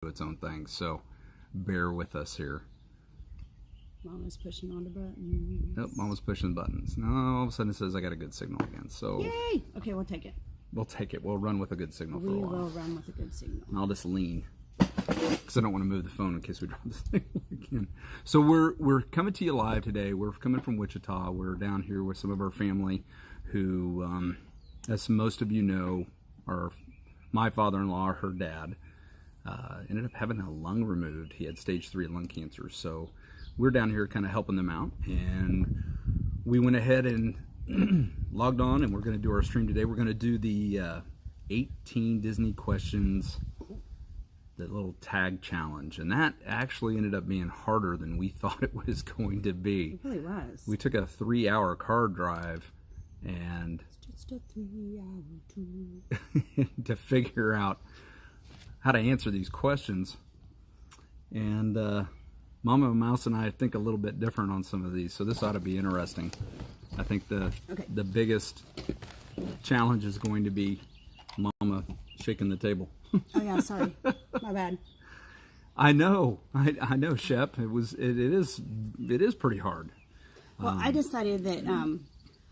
its own thing. So bear with us here. Mama's pushing all the buttons. Nope, Mama's pushing buttons. Now all of a sudden it says I got a good signal again. So yay! Okay, we'll take it. We'll take it. We'll run with a good signal for a while. We will run with a good signal. I'll just lean because I don't want to move the phone in case we drop the signal again. So we're coming to you live today. We're coming from Wichita. We're down here with some of our family who, as most of you know, are my father-in-law, her dad, ended up having a lung removed. He had stage 3 lung cancer. So we're down here kind of helping them out. And we went ahead and logged on, and we're going to do our stream today. We're going to do the 18 Disney questions, the little tag challenge, and that actually ended up being harder than we thought it was going to be. It really was. We took a 3-hour car drive and It's just a 3-hour tour to figure out how to answer these questions. And Mama Mouse and I think a little bit different on some of these, so this ought to be interesting. I think the biggest challenge is going to be Mama shaking the table. Oh yeah, sorry, my bad. I know, Shep. It is pretty hard. Well, I decided that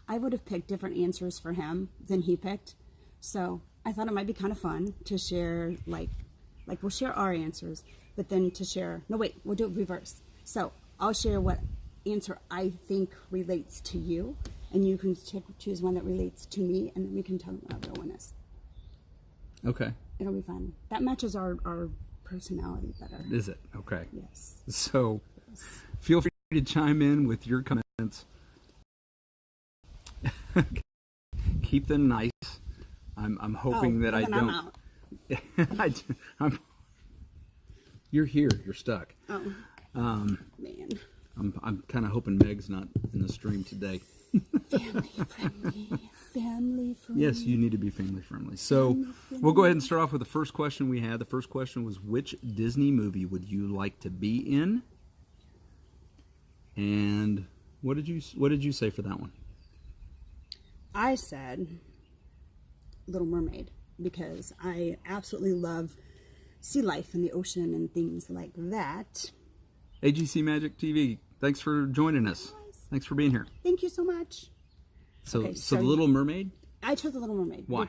I would have picked different answers for him than he picked, so I thought it might be kind of fun to share, like we'll share our answers, but then to share. No, wait, we'll do it reverse. So I'll share what answer I think relates to you, and you can choose one that relates to me, and then we can tell them what our real one is. Okay. It'll be fun. That matches our personality better. Is it? Okay. Yes. So feel free to chime in with your comments. Keep them nice. I'm hoping that I don't. I'm You're here. You're stuck. Oh. Man. I'm kind of hoping Meg's not in the stream today. Family friendly. Family friendly. Yes, you need to be family friendly. So we'll go ahead and start off with the first question we had. The first question was, which Disney movie would you like to be in? And what did you say for that one? I said Little Mermaid because I absolutely love sea life in the ocean and things like that. AGC Magic TV, thanks for joining us. Thanks for being here. Thank you so much. So The Little Mermaid? I chose The Little Mermaid. Why?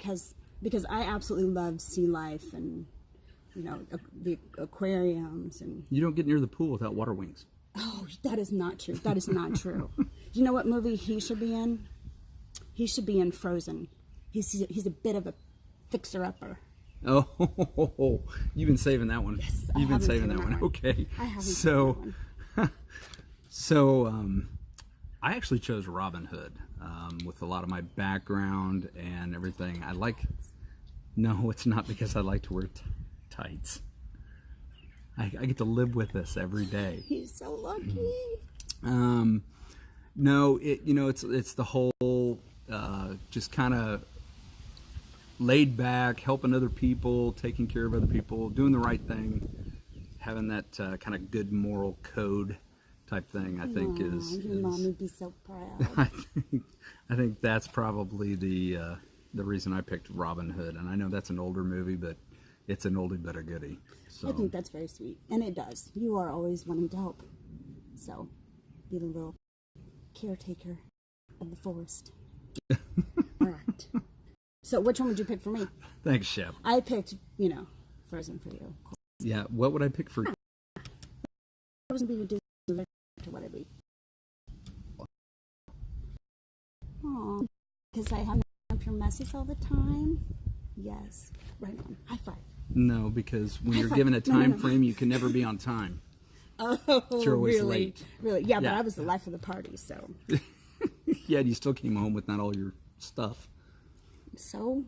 Because I absolutely love sea life and, the aquariums. And You don't get near the pool without water wings. Oh, that is not true. That is not true. You know what movie he should be in? He should be in Frozen. He's a bit of a fixer-upper. Oh, you've been saving that one. Yes, You've been saving that one. Okay. I haven't saved that one. I actually chose Robin Hood with a lot of my background and everything. No, it's not because I like to wear tights. I get to live with this every day. He's so lucky. No, it's the whole just kind of laid back, helping other people, taking care of other people, doing the right thing, having that kind of good moral code type thing. I think is your mom would be so proud. I think that's probably the reason I picked Robin Hood. And I know that's an older movie, but it's an oldie but a goodie. So I think that's very sweet, and it does. You are always wanting to help, so be the little caretaker of the forest. All right. So which one would you pick for me? Thanks, Shep. I picked, Frozen for you. Yeah, what would I pick for you? Frozen be your Disney to what I be. Aw, because I have up your messages all the time. Yes, right on. High five. No, because when you're given a time frame, you can never be on time. Oh, you're always really? late. Really? Yeah, but I was the life of the party, so. Yeah, you still came home with not all your stuff. So,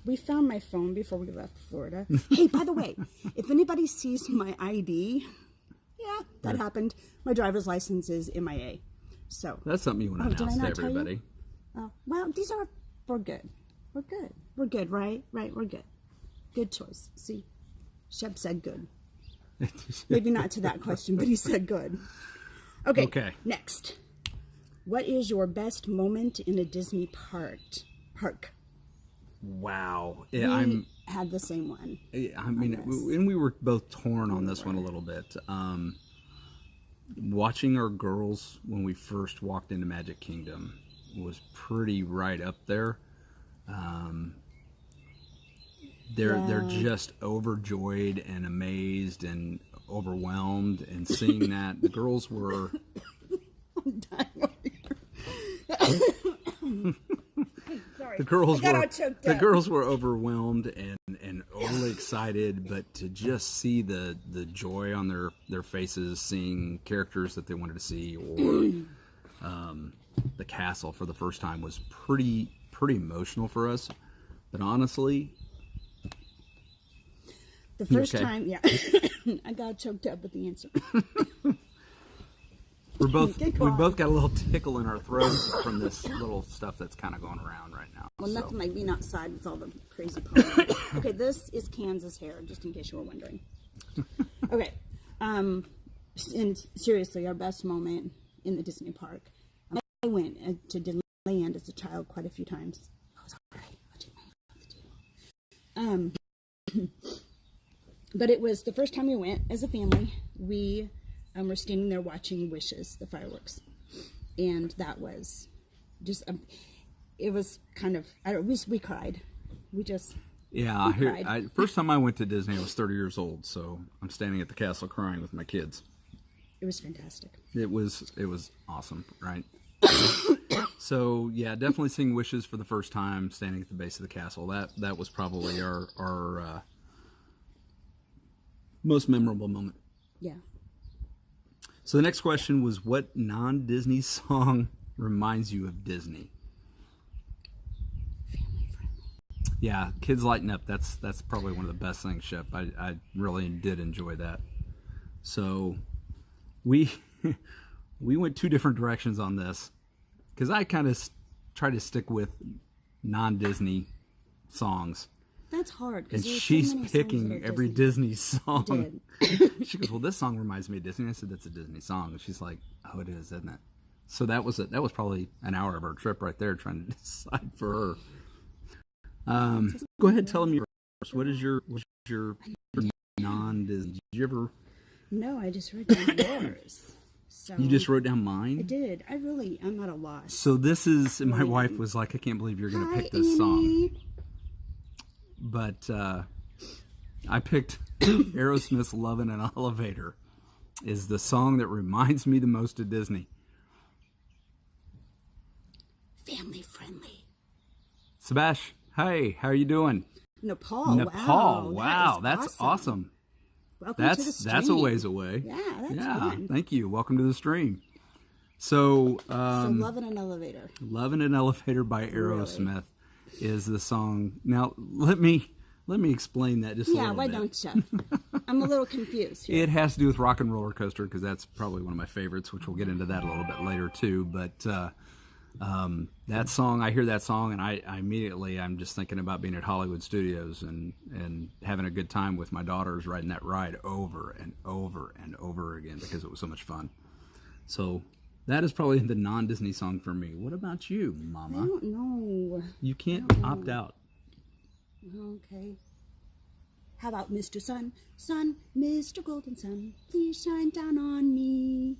we found my phone before we left Florida. Hey, by the way, if anybody sees my ID, yeah, that happened. My driver's license is MIA. So that's something you want to announce to everybody. Well, we're good. We're good. We're good, right? Right, we're good. Good choice. See, Shep said good. Maybe not to that question, but he said good. Okay. Next. What is your best moment in a Disney park? Wow. had the same one. I mean, and we were both torn on this one a little bit. Watching our girls when we first walked into Magic Kingdom was pretty right up there. They're just overjoyed and amazed and overwhelmed, and seeing that the girls were. I'm dying over here. Sorry. The girls were overwhelmed and overly excited, but to just see the joy on their faces, seeing characters that they wanted to see, or the castle for the first time was pretty emotional for us. But honestly, the first time, yeah, I got choked up with the answer. we both got a little tickle in our throats from this little stuff that's kind of going around right now. Well, nothing like being outside with all the crazy pollen. Okay, this is Kansas hair, just in case you were wondering. Okay, and seriously, our best moment in the Disney park. I went to Disneyland as a child quite a few times. I was alright. But it was the first time we went as a family. We were standing there watching Wishes, the fireworks, and that was just it was kind of we cried. We cried. First time I went to Disney, I was 30 years old, so I'm standing at the castle crying with my kids. It was fantastic. It was awesome, right? So yeah, definitely seeing Wishes for the first time, standing at the base of the castle. That was probably our most memorable moment. Yeah. So the next question was, what non-Disney song reminds you of Disney? Family friendly. Yeah, kids lighten up. That's probably one of the best things, Shep. I really did enjoy that. So we went two different directions on this, because I kind of try to stick with non-Disney songs. That's hard. And she's picking every Disney song. She goes, well, this song reminds me of Disney. I said, that's a Disney song. And she's like, oh, it is, isn't it? So that was probably an hour of our trip right there, trying to decide for her. Go ahead, tell them yours. What is your non-Disney? Did you ever? No, I just wrote down yours. So you just wrote down mine? I did. I'm at a loss. So this is, my wife was like, I can't believe you're going to pick this song. But I picked Aerosmith's "Love in an Elevator" is the song that reminds me the most of Disney. Family friendly. Sebastian, hey, how are you doing? Nepal. Wow, that's awesome. Welcome to the stream. That's a ways away. Yeah, that's fun. Thank you. Welcome to the stream. So "Love in an Elevator." "Love in an Elevator" by Aerosmith is the song. Now let me explain that just a little bit. Yeah, why don't you? I'm a little confused here. It has to do with Rock and Roller Coaster, because that's probably one of my favorites, which we'll get into that a little bit later too. But that song, I hear that song, and I immediately, I'm just thinking about being at Hollywood Studios and having a good time with my daughters riding that ride over and over and over again, because it was so much fun. So that is probably the non-Disney song for me. What about you, Mama? I don't know. You can't opt out. Okay. How about Mr. Sun? Sun, Mr. Golden Sun, please shine down on me.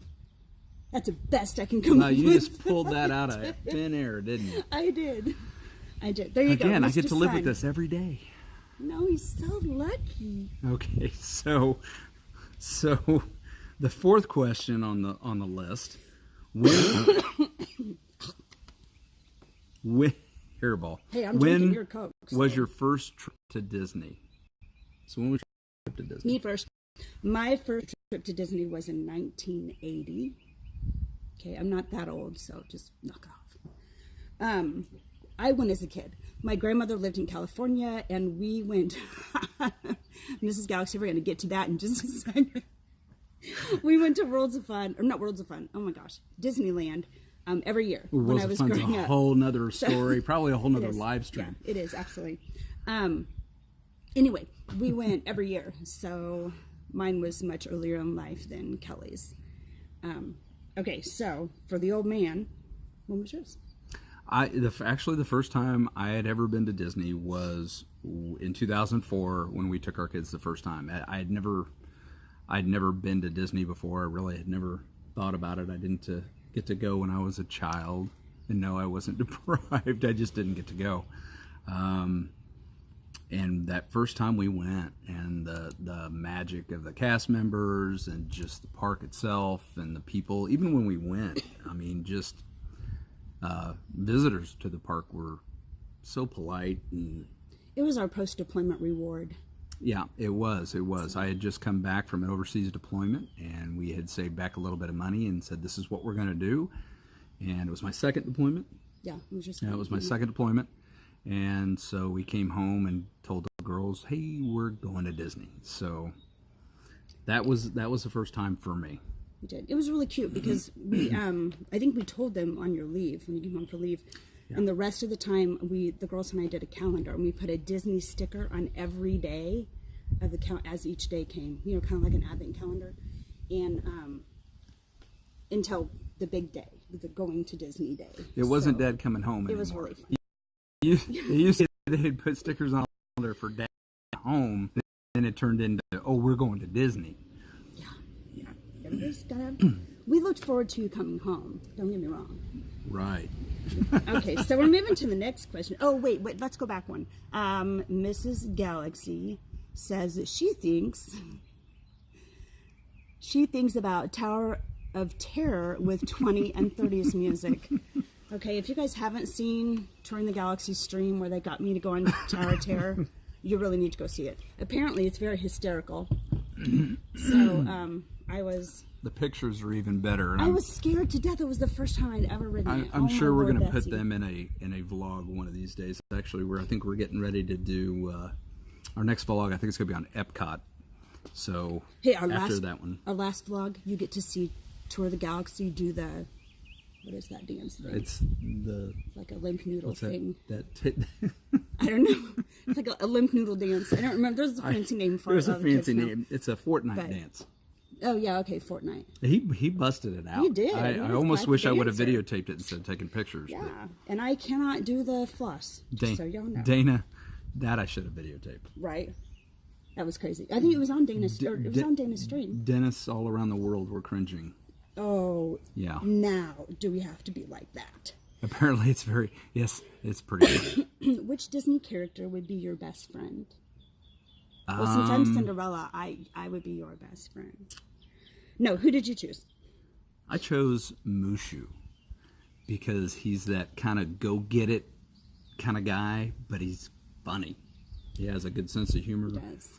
That's the best I can come up with. You just pulled that out of thin air, didn't you? I did. There you go. Again, Mr. I get to live Sun. with this every day. No, he's so lucky. Okay, so the fourth question on the list. Hairball. Hey, I'm drinking your Coke. Was your first trip to Disney? So when was your trip to Disney? Me first. My first trip to Disney was in 1980. Okay, I'm not that old, so just knock it off. I went as a kid. My grandmother lived in California, and we went. Mrs. Galaxy, we're going to get to that in just a second. We went to Worlds of Fun, or not Worlds of Fun. Oh my gosh, Disneyland. Every year when I was growing up. A whole nother story, probably a whole nother live stream. Yeah, it is, absolutely. Anyway, we went every year, so mine was much earlier in life than Kelly's. Okay, so for the old man, what was yours? Actually, the first time I had ever been to Disney was in 2004 when we took our kids the first time. I'd never been to Disney before. I really had never thought about it. I didn't get to go when I was a child, and no, I wasn't deprived. I just didn't get to go. And that first time we went, and the magic of the cast members, and just the park itself, and the people. Even when we went, I mean, just. Visitors to the park were so polite, and it was our post-deployment reward. Yeah, it was. I had just come back from an overseas deployment, and we had saved back a little bit of money and said, this is what we're going to do. And it was my second deployment. Yeah, it was just. Yeah, it was my second deployment. And so we came home and told the girls, hey, we're going to Disney. So that was the first time for me. We did. It was really cute because we, I think we told them on your leave, when you came home for leave, and the rest of the time, the girls and I did a calendar, and we put a Disney sticker on every day of the count as each day came. You know, kind of like an advent calendar, and until the big day, the going to Disney day. It wasn't Dad coming home anymore. It was really fun. They used to they'd put stickers on the calendar for Dad home, then it turned into, oh, we're going to Disney. We looked forward to you coming home. Don't get me wrong. Right. Okay, so we're moving to the next question. Oh, wait, let's go back one. Mrs. Galaxy says that she thinks about Tower of Terror with 20 and 30s music. Okay, if you guys haven't seen Touring the Galaxy stream where they got me to go on Tower of Terror, you really need to go see it. Apparently, it's very hysterical. So, the pictures are even better. And I was scared to death. It was the first time I'd ever ridden it. I'm sure we're going to put them in a vlog one of these days. Actually, I think we're getting ready to do our next vlog. I think it's going to be on Epcot. So after that one, our last vlog, you get to see Tour of the Galaxy do the, what is that dance thing? It's like a limp noodle thing. I don't know. It's like a limp noodle dance. I don't remember. There's a fancy name for it. There's a fancy name. It's a Fortnite dance. Oh, yeah, okay, Fortnite. He busted it out. He did. I almost wish I would have videotaped it instead of taking pictures. Yeah, and I cannot do the floss, so y'all know. Dana, that I should have videotaped. Right. That was crazy. I think it was on Dana's, it was on Dana's stream. Dennis all around the world were cringing. Oh. Yeah. Now, do we have to be like that? Apparently it's it's pretty funny. Which Disney character would be your best friend? Well, since I'm Cinderella, I would be your best friend. No, who did you choose? I chose Mushu because he's that kind of go-get-it kind of guy, but he's funny. He has a good sense of humor. He does.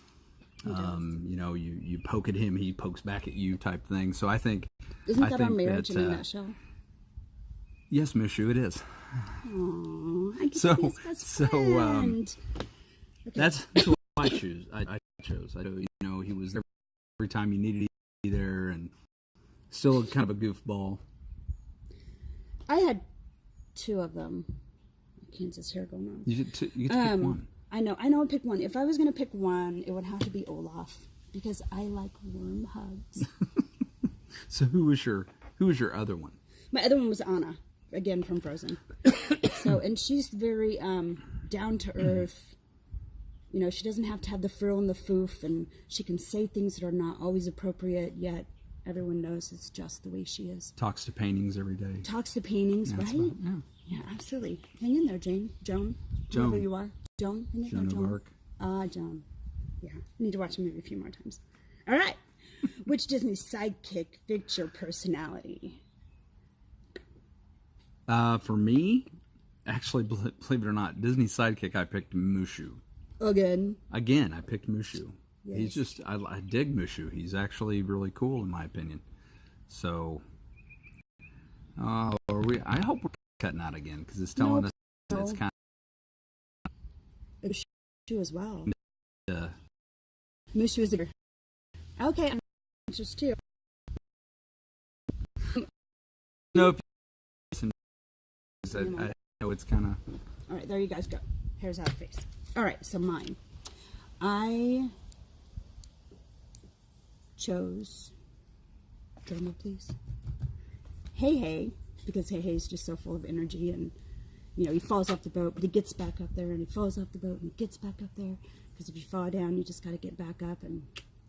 You know, you poke at him, he pokes back at you type thing. So I think... Isn't that our marriage in a nutshell? Yes, Mushu, it is. Aww, I get to be his best friend. Okay. That's who I chose. You know, he was there every time you needed to be there, and still kind of a goofball. I had two of them. Kansas hair going on. You get to pick one. I know. I pick one. If I was going to pick one, it would have to be Olaf because I like warm hugs. So who was your other one? My other one was Anna, again from Frozen. And she's very down to earth. You know, she doesn't have to have the frill and the foof, and she can say things that are not always appropriate, yet everyone knows it's just the way she is. Talks to paintings every day. Talks to paintings, right? Yeah, absolutely. Hang in there, Joan. Whoever you are. Joan. Hang in there, Joan. Joan of Arc. Joan. Yeah, I need to watch the movie a few more times. All right. Which Disney sidekick fits your personality? For me, actually, believe it or not, Disney sidekick, I picked Mushu. Again, I picked Mushu. Yes. He's just, I dig Mushu. He's actually really cool in my opinion. So, I hope we're cutting out again because it's telling us it's kind of Mushu as well. of... Mushu is okay. I'm just too. No, I know it's kind of... All right, there you guys go. Hair's out of face. All right, so mine. I chose, drama please, Hey Hey, because Hey Hey is just so full of energy and he falls off the boat, but he gets back up there, and he falls off the boat, and he gets back up there. Because if you fall down, you just got to get back up and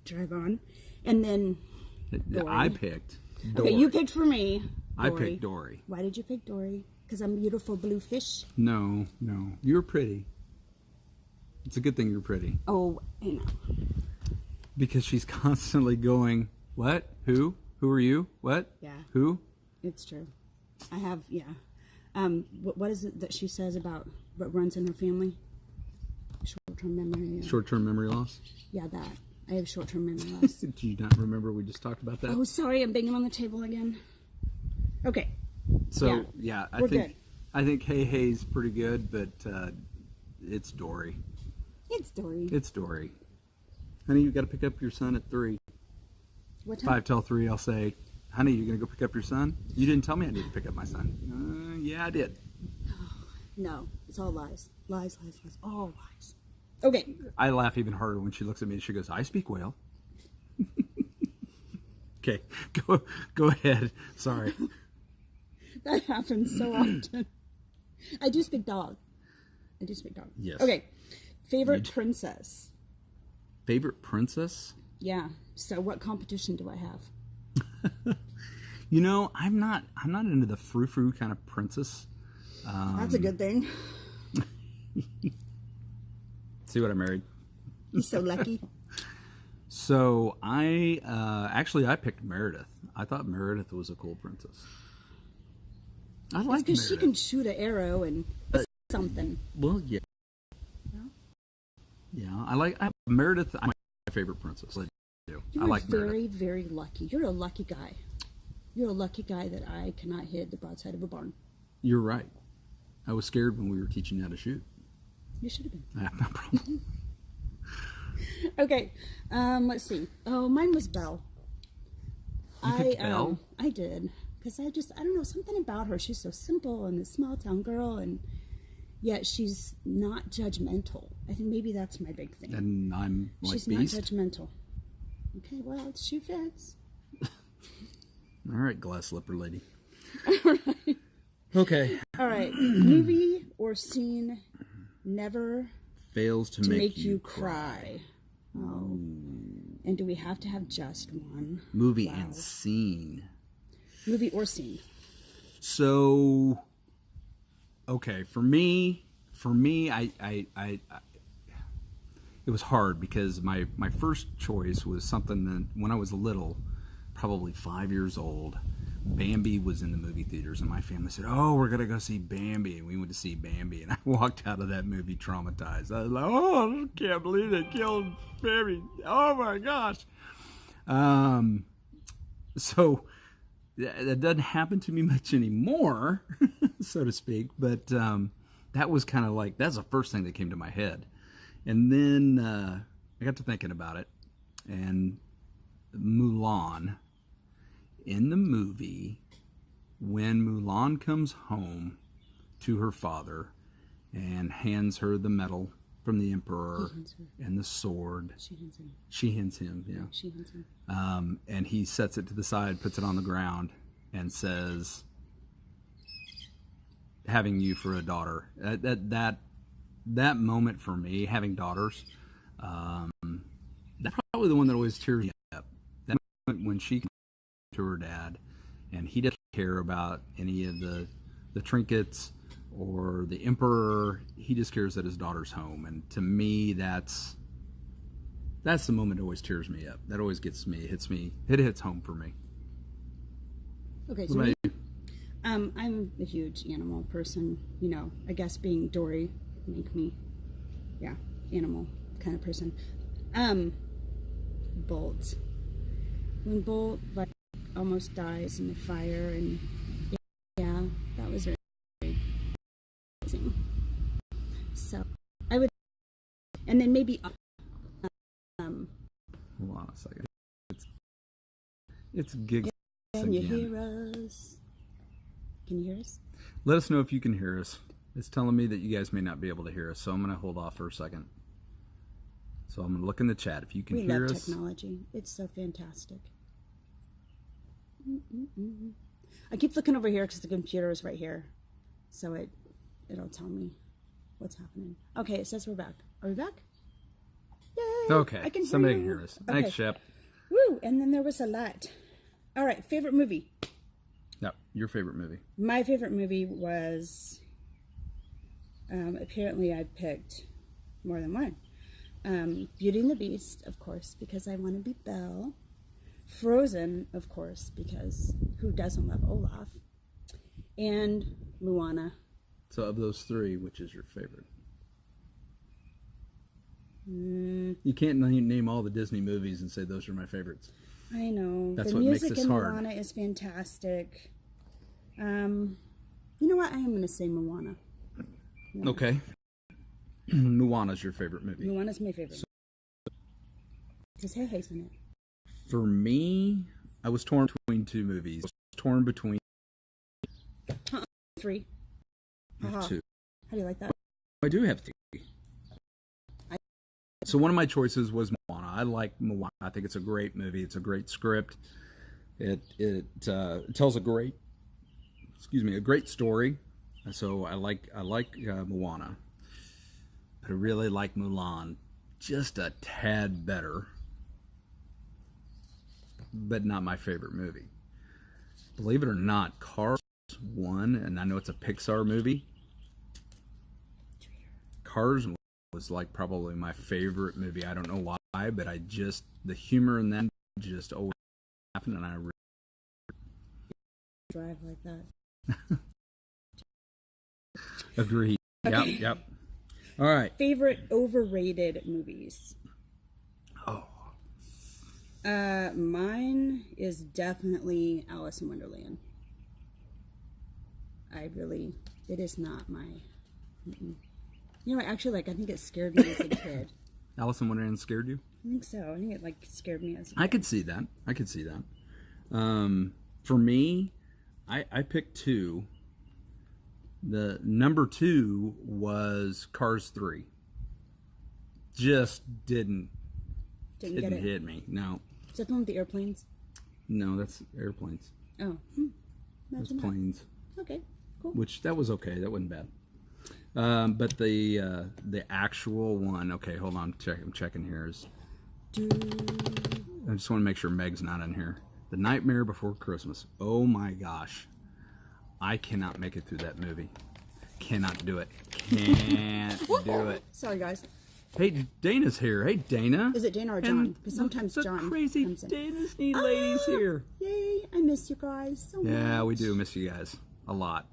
drive on. And then Dory. I picked Dory. Okay, you picked for me. Dory. I picked Dory. Why did you pick Dory? Because I'm a beautiful blue fish? No. You're pretty. It's a good thing you're pretty. Oh, I know. Because she's constantly going, what? Who? Who are you? What? Yeah. Who? It's true. I have, yeah. What is it that she says about what runs in her family? Short-term memory. Short-term memory loss? Yeah, that. I have short-term memory loss. Do you not remember we just talked about that? Oh, sorry, I'm banging on the table again. Okay. So, yeah, I good. think Hey Hey's pretty good, but it's Dory. It's Dory. It's Dory. Honey, you got to pick up your son at 3. What time? 5 till 3, I'll say, honey, you going to go pick up your son? You didn't tell me I need to pick up my son. Yeah, I did. No, it's all lies. Lies, all lies. Okay. I laugh even harder when she looks at me and she goes, I speak whale. Okay, go ahead. Sorry. That happens so often. I do speak dog. Yes. Okay. Favorite princess? Favorite princess? Yeah. So what competition do I have? I'm not into the frou-frou kind of princess. That's a good thing. See what I married? You're so lucky. So I picked Meredith. I thought Meredith was a cool princess. I like because Meredith. she can shoot an arrow and something. Well, yeah. Yeah, I like Meredith. I'm my favorite princess. I do. You're I like very, Meredith. very lucky. You're a lucky guy. You're a lucky guy that I cannot hit the broadside of a barn. You're right. I was scared when we were teaching you how to shoot. You should have been. I have no problem. Okay, let's see. Oh, mine was Belle. You picked Belle? I did. Because I don't know, something about her. She's so simple and a small town girl, and yet she's not judgmental. I think maybe that's my big thing. And I'm like she's Beast. not judgmental. Okay, well, she fits. All right, glass slipper lady. All right. Okay. All right. Movie or scene never Fails to make you cry. Oh. And do we have to have just one? Movie Wow. and scene. Movie or scene. So, okay, for me, I it was hard because my first choice was something that when I was little, probably 5 years old, Bambi was in the movie theaters, and my family said, "Oh, we're gonna go see Bambi," and we went to see Bambi, and I walked out of that movie traumatized. I was like, "Oh, I can't believe they killed Bambi! Oh my gosh!" So that doesn't happen to me much anymore, so to speak. But that was kind of like that's the first thing that came to my head, and then I got to thinking about it, and Mulan. In the movie, when Mulan comes home to her father and hands her the medal from the emperor and the sword, she hands him, yeah. She hands him. And he sets it to the side, puts it on the ground, and says, "Having you for a daughter." That moment for me, having daughters, that's probably the one that always tears me up. That moment when she to her dad, and he doesn't care about any of the trinkets or the emperor. He just cares that his daughter's home, and to me, that's the moment that always tears me up. That always gets me, it hits home for me. Okay, What so about you? I'm a huge animal person. I guess being Dory make me, animal kind of person. Bolt. When Bolt almost dies in the fire, and that was very amazing. So I would, and then maybe Hold on a second. It's gigs can you again. hear us? Can you hear us? Let us know if you can hear us. It's telling me that you guys may not be able to hear us, so I'm going to hold off for a second. So I'm going to look in the chat if you can hear us. We love technology. It's so fantastic. I keep looking over here because the computer is right here, so it it'll tell me what's happening. Okay, it says we're back. Are we back? Yay! Okay. I can Somebody hear can you. hear us. Okay. Thanks, Shep. Woo! And then there was a lot. All right, favorite movie. No, your favorite movie. My favorite movie was. Apparently, I picked more than one. Beauty and the Beast, of course, because I want to be Belle. Frozen, of course, because who doesn't love Olaf? And Moana. So of those three, which is your favorite? You can't name all the Disney movies and say those are my favorites. I know. That's the what makes music this in hard. Moana is fantastic. You know what? I am going to say Moana. Yeah. Okay. Moana's your favorite movie. Moana's my favorite. Because Hei's in it. For me, I was torn between two movies. I was torn between 3. Haha. two. How do you like that? I do have three. So one of my choices was Moana. I like Moana. I think it's a great movie. It's a great script. It tells a great story. So I like Moana. But I really like Mulan just a tad better. But not my favorite movie. Believe it or not, Cars won, and I know it's a Pixar movie. Cars was like probably my favorite movie. I don't know why, but the humor in that just always happened, and I really drive like that. agree. Okay. Yep. All right. Favorite overrated movies. Oh. Mine is definitely Alice in Wonderland. It is not my. You know, actually, I think it scared me as a kid. Alice in Wonderland scared you? I think so. I think it scared me as a kid. I could see that. For me, I picked two. The number 2 was Cars 3. Just didn't hit me. No. Is that the one with the airplanes? No, that's airplanes. Oh. That's Imagine that. planes. Okay, cool. Which, that was okay. That wasn't bad. But the actual one, okay, hold on. I'm checking here. I just want to make sure Meg's not in here. The Nightmare Before Christmas. Oh my gosh. I cannot make it through that movie. Cannot do it. Can't do it. Sorry, guys. Hey, Dana's here. Hey, Dana. Is it Dana or John? Because sometimes the John crazy comes in. Dana's neat ladies here. Yay! I miss you guys so much. Yeah, we do miss you guys a lot.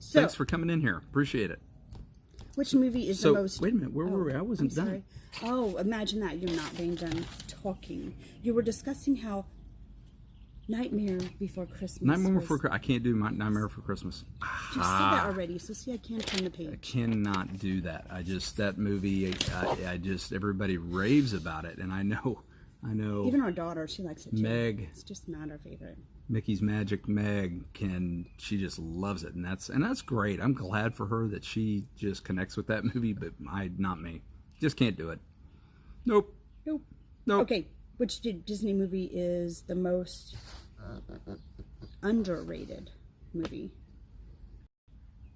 So, Thanks for coming in here. Appreciate it. which movie is the most... wait a minute. Where were we? I wasn't I'm done. sorry. Oh, imagine that. You're not being done talking. You were discussing how Nightmare Before Christmas Nightmare was... Before Christmas. I can't do my Nightmare Before Christmas. You said that already, so see, I can't turn the I page. cannot do that. That movie, everybody raves about it, and I know. Even our daughter, she likes it too. Meg. It's just not our favorite. Mickey's Magic Meg she just loves it, and that's great. I'm glad for her that she just connects with that movie, but not me. Just can't do it. Nope. Okay, which Disney movie is the most underrated movie?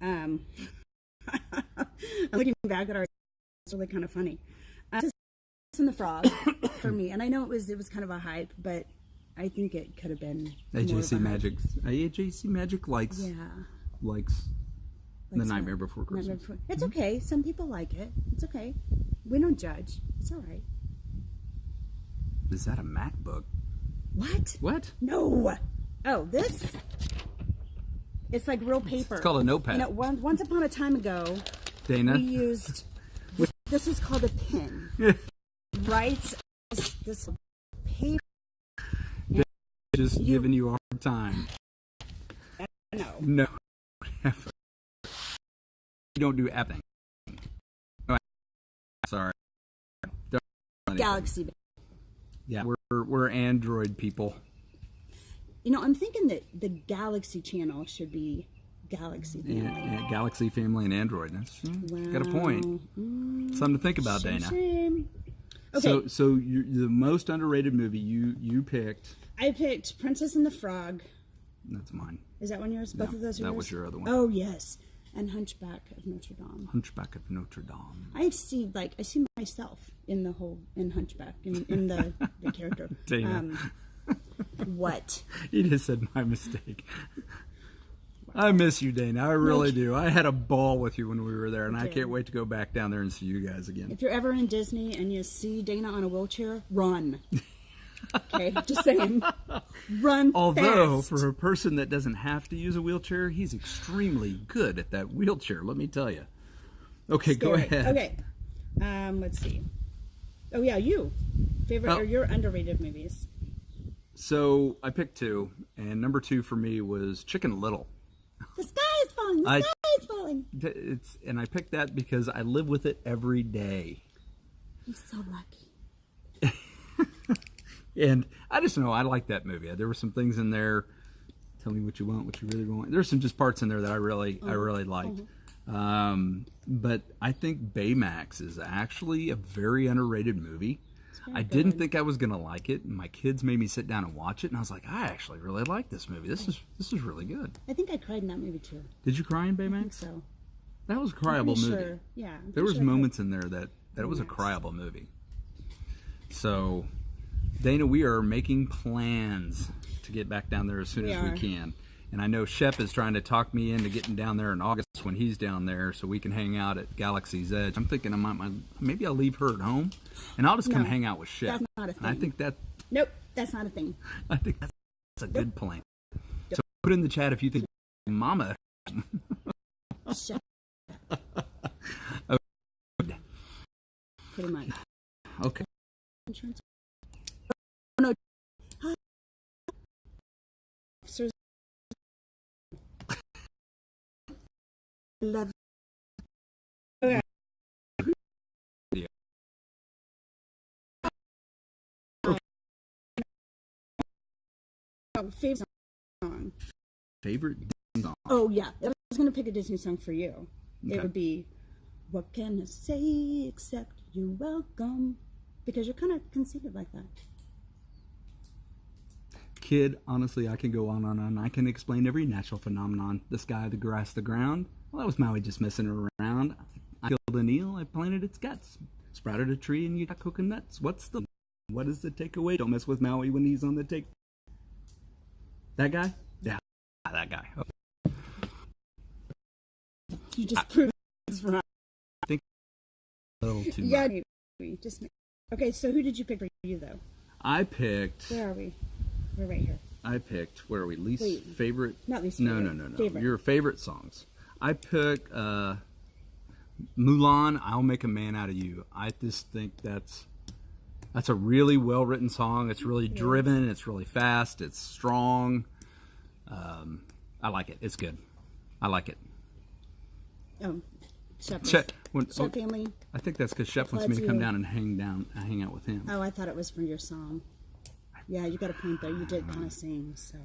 I'm looking back at it's really kind of funny. Princess and the Frog for me, and I know it was kind of a hype, but I think it could have been AJC Magic. AJC Magic likes The Nightmare Before Christmas. It's okay. Some people like it. It's okay. We don't judge. It's all right. Is that a MacBook? What? No. Oh, this? It's like real paper. It's called a notepad. You know, once upon a time ago, Dana? we used... This is called a pen. Right? This paper. Just giving you a hard time. No. You don't do everything. Sorry. Galaxy. Yeah, we're Android people. You know, I'm thinking that the Galaxy channel should be Galaxy Family. Yeah, Galaxy Family and Android. That's got a point. Something to think about, Dana. Shame. Okay. So the most underrated movie you picked. I picked Princess and the Frog. That's mine. Is that one yours? Both of those are yours? That was your other one. Oh, yes. And Hunchback of Notre Dame. Hunchback of Notre Dame. I see myself in Hunchback in the character. Dana. What? You just said my mistake. I miss you, Dana. I really do. I had a ball with you when we were there, and I can't wait to go back down there and see you guys again. If you're ever in Disney and you see Dana on a wheelchair, run. Okay, just saying. Run Although, fast. for a person that doesn't have to use a wheelchair, he's extremely good at that wheelchair, let me tell you. Okay, go ahead. Okay, let's see. Oh, yeah, favorite or your underrated movies. So, I picked 2, and number 2 for me was Chicken Little. The sky is falling. The sky is falling. And I picked that because I live with it every day. I'm so lucky. And I just know I like that movie. There were some things in there. Tell me what you want, what you really want. There's some just parts in there that I really liked. But I think Baymax is actually a very underrated movie. I didn't think I was gonna like it. My kids made me sit down and watch it, and I was like, I actually really like this movie. This is really good. I think I cried in that movie too. Did you cry in Baymax? I think so. That was a cryable movie. Sure. Yeah. There was moments in there that it was a cryable movie. So, Dana, we are making plans to get back down there as soon as we can. And I know Shep is trying to talk me into getting down there in August when he's down there so we can hang out at Galaxy's Edge. I'm thinking maybe I'll leave her at home and I'll just come hang out with Shep. That's not a thing. And I think Nope, that's not a thing. I think that's a good plan. So put in the chat if you think Mama. Shep. Pretty much. Okay. Insurance. Oh, no. Officers. Love. Okay. Yeah. Favorite song. Favorite Disney song? Oh yeah, I was gonna pick a Disney song for you. Okay. It would be "What Can I Say Except You're Welcome," because you're kind of conceited like that. Kid, honestly, I can go on and on. I can explain every natural phenomenon: the sky, the grass, the ground. Well, that was Maui just messing around. I killed an eel. I planted its guts. Sprouted a tree, and you got coconuts. What is the takeaway? Don't mess with Maui when he's on the take. That guy? Yeah, that guy. Okay. You just proved it's wrong. I think a little too Yeah, much. maybe. Okay. So who did you pick for you though? I picked. Where are we? We're right here. I picked. Where are we? Least Wait, favorite? not least No, favorite. no. Favorite. Your favorite songs. I pick Mulan. I'll Make a Man Out of You. I just think that's a really well written song. It's really driven. It's really fast. It's strong. I like it. It's good. I like it. Shep family. I think that's because Shep wants me to come down and hang out with him. Oh, I thought it was for your song. Yeah, you got a point there. You did kind of sing, so.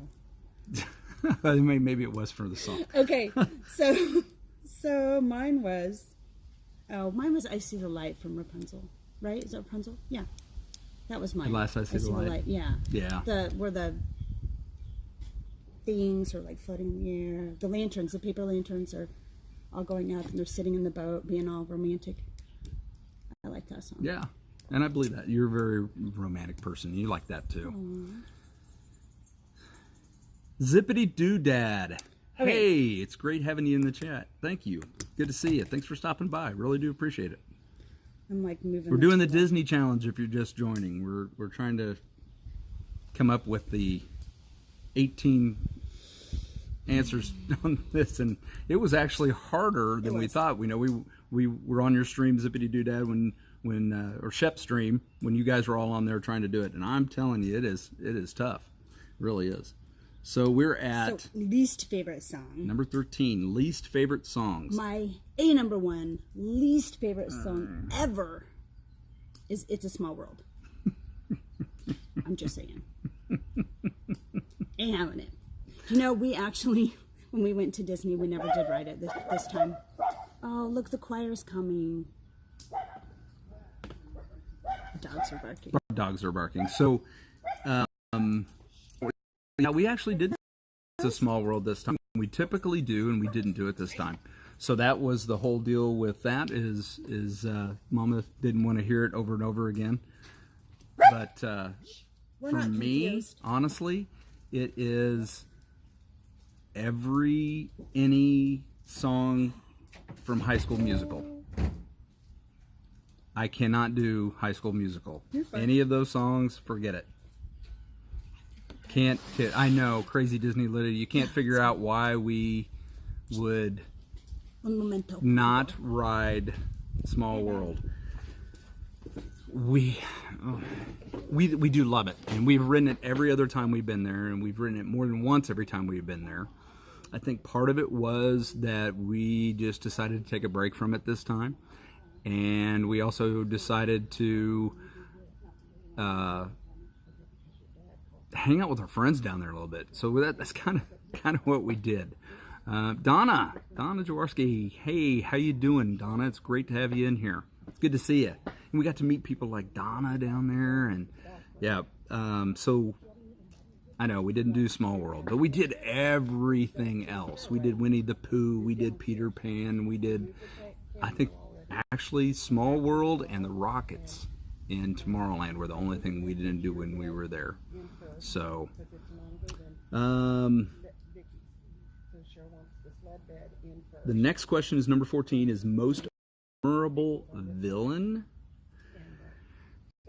Maybe it was for the song. Okay, so mine was I See the Light from Rapunzel, right? Is that Rapunzel? Yeah, that was mine. The Last I See the Light. Yeah. Yeah. Where the things are like floating in the air. The lanterns, the paper lanterns are all going up, and they're sitting in the boat, being all romantic. I like that song. Yeah, and I believe that you're a very romantic person. You like that too. Aww. Zippity Doo Dad. Okay. Hey, it's great having you in the chat. Thank you. Good to see you. Thanks for stopping by. Really do appreciate it. I'm like moving. We're doing the Disney Challenge. If you're just joining, we're trying to come up with the 18 answers on this, and it was actually harder than we thought. We know we were on your stream, Zippity Doo Dad, when or Shep's stream when you guys were all on there trying to do it, and I'm telling you, it is tough. It really is. So we're at least favorite song. Number 13, least favorite songs. My number one least favorite song ever is "It's a Small World." I'm just saying. Ain't having it. You know, we actually, when we went to Disney, we never did write it this time. Oh, look, the choir's coming. The dogs are barking. Our dogs are barking. So, now we actually did "It's a Small World" this time. We typically do, and we didn't do it this time. So that was the whole deal with that. Is Mama didn't want to hear it over and over again. But for me, honestly, it is any song from High School Musical. I cannot do High School Musical. Any of those songs, forget it. Can't. I know, crazy Disney literally. You can't figure out why we would not ride Small World. We do love it, and we've ridden it every other time we've been there, and we've ridden it more than once every time we've been there. I think part of it was that we just decided to take a break from it this time, and we also decided to hang out with our friends down there a little bit. So that's kind of what we did. Donna Jaworski, hey, how you doing, Donna? It's great to have you in here. It's good to see you. And we got to meet people like Donna down there, and yeah. So I know we didn't do Small World, but we did everything else. We did Winnie the Pooh, we did Peter Pan, we did, I think, actually Small World and the Rockets in Tomorrowland were the only thing we didn't do when we were there. So, the next question is number 14, is most memorable villain.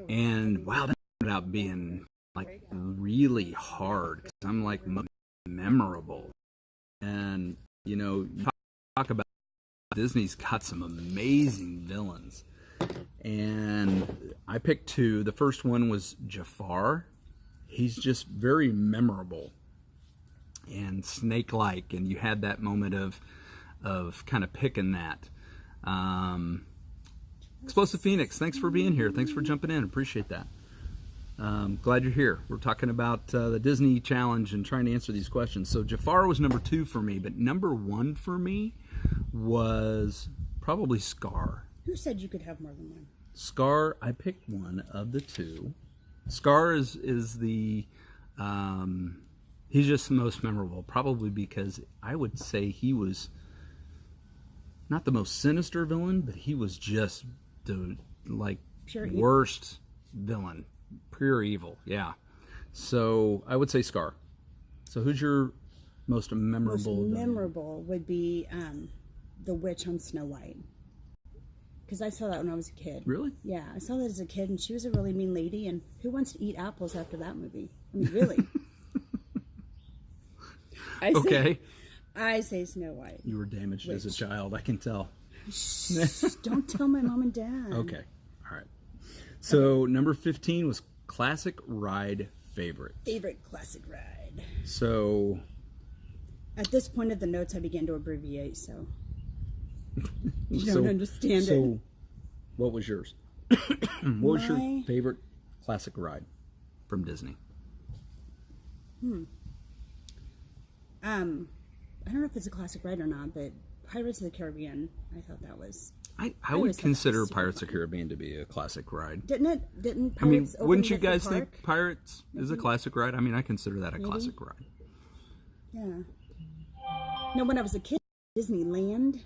And wow, that ended up being like really hard, because I'm like memorable. And you know, talk about Disney's got some amazing villains. And I picked two. The first one was Jafar. He's just very memorable and snake-like, and you had that moment of kind of picking that. Explosive Phoenix, thanks for being here. Thanks for jumping in. Appreciate that. Glad you're here. We're talking about the Disney Challenge and trying to answer these questions. So Jafar was number 2 for me, but number 1 for me was probably Scar. Who said you could have more than one? Scar, I picked one of the two. Scar is the, he's just the most memorable, probably because I would say he was not the most sinister villain, but he was just the worst villain, pure evil. Yeah. So I would say Scar. So who's your most memorable? Most memorable would be the witch on Snow White. Because I saw that when I was a kid. Really? Yeah, I saw that as a kid, and she was a really mean lady, and who wants to eat apples after that movie? I mean, really. I say Snow White. You were damaged as a child, I can tell. Shh, don't tell my mom and dad. Okay, all right. So number 15 was classic ride favorite. Favorite classic ride. So at this point of the notes, I began to abbreviate, so you don't understand it. So what was yours? What was your favorite classic ride from Disney? I don't know if it's a classic ride or not, but Pirates of the Caribbean, I thought that was... I would consider Pirates of the Caribbean to be a classic ride. Didn't it? Didn't Pirates I mean, wouldn't you open guys the park? think Pirates is a classic ride? I mean, I consider that a classic ride. Yeah. No, when I was a kid, Disneyland,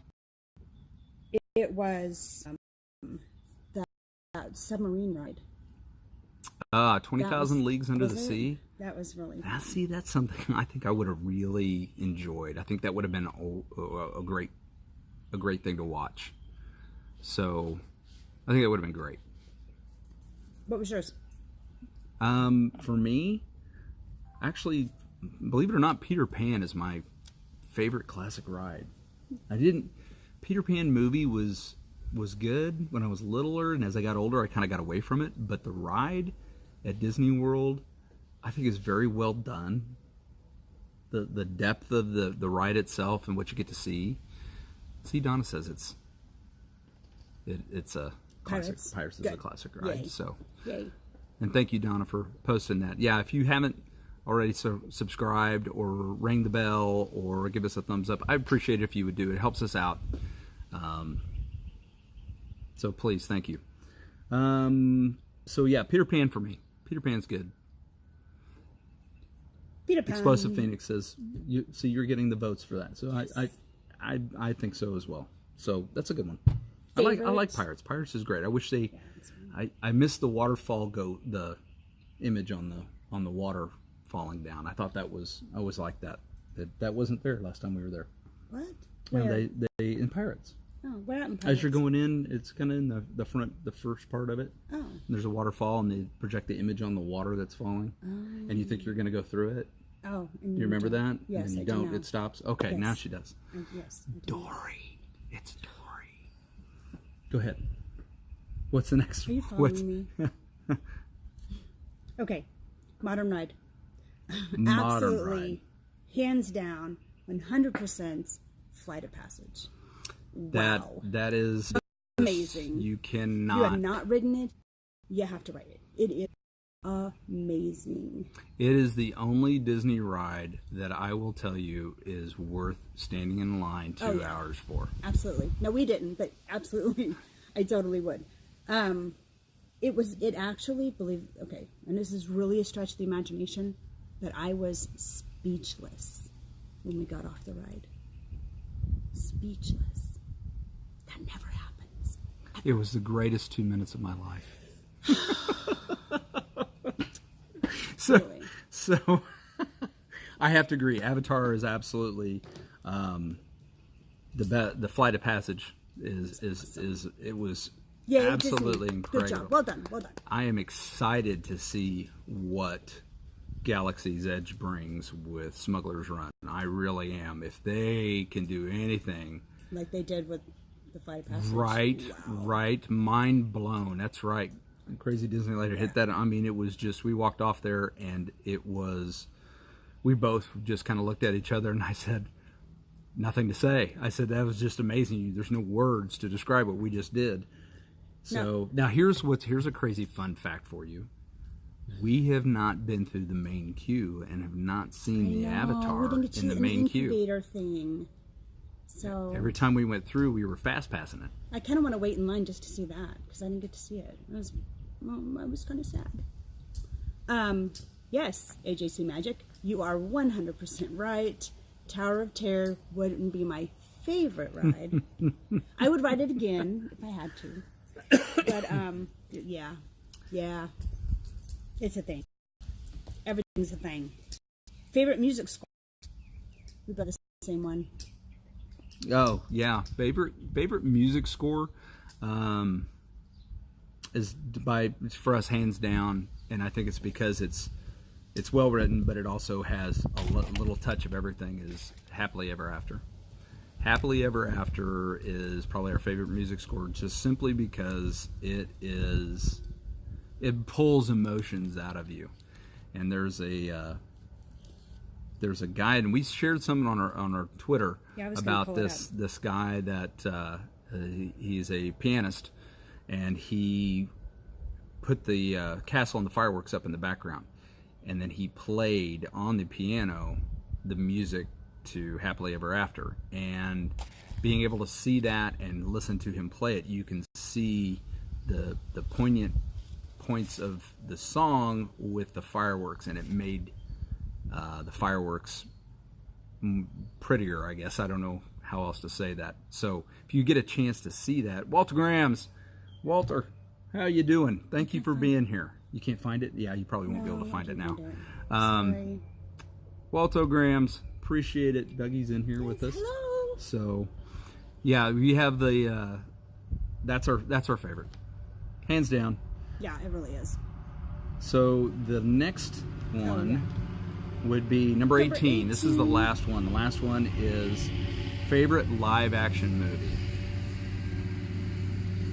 it was that submarine ride. 20,000 Leagues Under the Sea. That was really fun. See, that's something I think I would have really enjoyed. I think that would have been a great thing to watch. So, I think that would have been great. What was yours? For me, actually, believe it or not, Peter Pan is my favorite classic ride. Peter Pan movie was good when I was littler, and as I got older, I kind of got away from it. But the ride at Disney World, I think, is very well done. The depth of the ride itself and what you get to see. See, Donna says it's a classic. Pirates is a classic ride. Yay. So, yay! And thank you, Donna, for posting that. Yeah, if you haven't already subscribed or rang the bell or give us a thumbs up, I appreciate it if you would do it. It helps us out. So please, thank you. So yeah, Peter Pan for me. Peter Pan's good. Peter Pan. Explosive Phoenix says, you're getting the votes for that. So I think so as well. So that's a good one. I like Pirates. Pirates is great. I wish they. I missed the waterfall the image on the water falling down. I thought that was. I always liked that. That wasn't there last time we were there. What? Yeah, Where? they in Pirates. Oh, where out in Pirates? As you're going in, it's kind of in the first part of it. Oh. And there's a waterfall, and they project the image on the water that's falling, and you think you're going to go through it. Oh, and you remember that? Yes, and then you I don't. do It stops. Okay, yes. Now she does. Yes. Dory. It's Dory. Go ahead. What's the next? Are you following me? Okay, Modern Ride. Absolutely, hands down, 100% Flight of Passage. Wow. That is amazing. You cannot. You have not ridden it. You have to ride it. It is amazing. It is the only Disney ride that I will tell you is worth standing in line 2 hours for. Absolutely. No, we didn't, but absolutely, I totally would. It actually, okay, and this is really a stretch of the imagination, but I was speechless when we got off the ride. Speechless. That never happens. It was the greatest 2 minutes of my life. So I have to agree. Avatar is absolutely the Flight of Passage it was absolutely incredible. Good job. Well done. I am excited to see what Galaxy's Edge brings with Smuggler's Run. I really am. If they can do anything like they did with the Flight of Passage. Right. Mind blown. That's right. Crazy Disney later hit that. I mean, it was just, we walked off there and we both just kind of looked at each other and I said, nothing to say. I said, that was just amazing. There's no words to describe what we just did. So now here's a crazy fun fact for you. We have not been through the main queue and have not seen the Avatar in the main queue. Thing. So every time we went through, we were fast passing it. I kind of want to wait in line just to see that because I didn't get to see it. I was kind of sad. Yes, AJC Magic, you are 100% right. Tower of Terror wouldn't be my favorite ride. I would ride it again if I had to. But yeah, it's a thing. Everything's a thing. Favorite music score? We got the same one. Oh yeah, favorite music score is for us hands down, and I think it's because it's well written, but it also has a little touch of everything. Is Happily Ever After. Happily Ever After is probably our favorite music score, just simply because it pulls emotions out of you, and there's a guy, and we shared something on our Twitter about this guy that he's a pianist, and he put the castle and the fireworks up in the background, and then he played on the piano the music to Happily Ever After, and being able to see that and listen to him play it, you can see the poignant points of the song with the fireworks, and it made the fireworks prettier, I guess. I don't know how else to say that. So if you get a chance to see that, Walter Grams, Walter, how you doing? Thank you for being here. You can't find it? Yeah, you probably won't be able to find it now. Sorry. Walter Grams, appreciate it. Dougie's in here with us. Hello. So yeah, we have the that's our favorite, hands down. Yeah, it really is. So the next one would be number 18. This is the last one. The last one is favorite live action movie.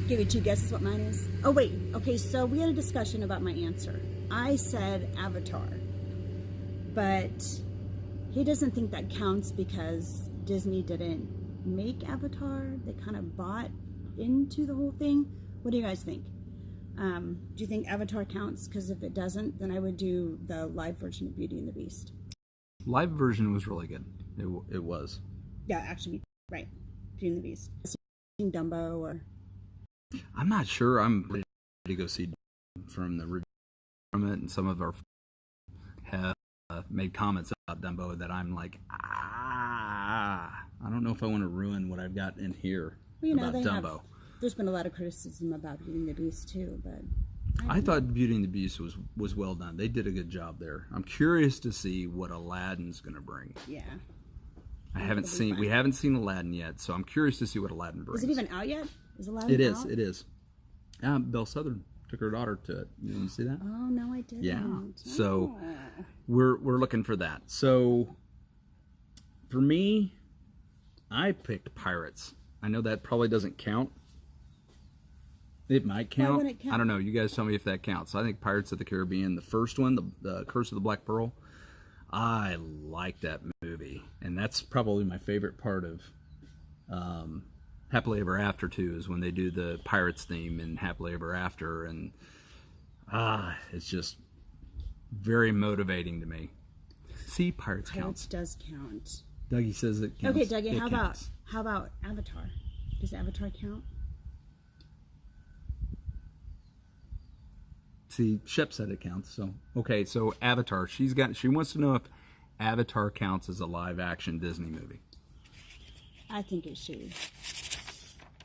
Give you 2 guesses what mine is. Oh wait, okay, so we had a discussion about my answer. I said Avatar, but he doesn't think that counts because Disney didn't make Avatar. They kind of bought into the whole thing. What do you guys think? Do you think Avatar counts? Because if it doesn't, then I would do the live version of Beauty and the Beast. Live version was really good. It was. Yeah, actually, right. Beauty and the Beast. Dumbo or... I'm not sure. I'm ready to go see from the review from it, and some of our have made comments about Dumbo that I'm like, I don't know if I want to ruin what I've got in here Well, about Dumbo. There's been a lot of criticism about Beauty and the Beast too, but I thought Beauty and the Beast was well done. They did a good job there. I'm curious to see what Aladdin's going to bring. Yeah. We haven't seen Aladdin yet, so I'm curious to see what Aladdin brings. Is it even out yet? Is Aladdin out? It is. Belle Southern took her daughter to it. You see that? Oh, no, I didn't. Yeah. So we're looking for that. So for me, I picked Pirates. I know that probably doesn't count. It might count. Why would it count? I don't know. You guys tell me if that counts. I think Pirates of the Caribbean, the first one, the Curse of the Black Pearl, I like that movie. And that's probably my favorite part of Happily Ever After, too, is when they do the Pirates theme in Happily Ever After. And it's just very motivating to me. See, Pirates counts. Does count. Dougie says it counts. Okay, Dougie, It how counts. about Avatar? Does Avatar count? See, Shep said it counts. So okay, so Avatar. She wants to know if Avatar counts as a live action Disney movie. I think it should.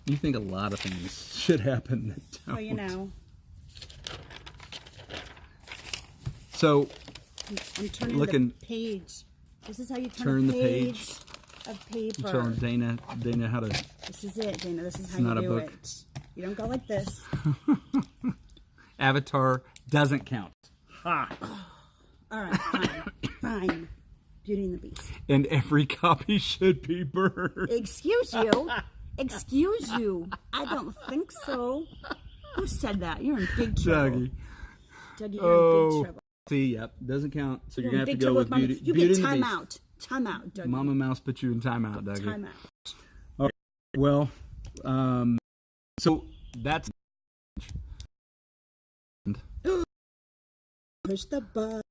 You think a lot of things should happen that don't. Well, you know. So I'm turning the page. This is how you turn the page of paper. I'm telling Dana how to. This is it, Dana. This is how not you a do book. it. You don't go like this. Avatar doesn't count. All right, fine. Fine. Beauty and the Beast. And every copy should be burned. Excuse you. Excuse you. I don't think so. Who said that? You're in big trouble. Dougie. You're in big trouble. See, yep, doesn't count. So you're You're going in to have big to go trouble with with Beauty, You Beauty get and the time Beast. out. Time out, Dougie. Mama Mouse put you in timeout, Dougie. Time out. Okay. Well, so that's Push the button.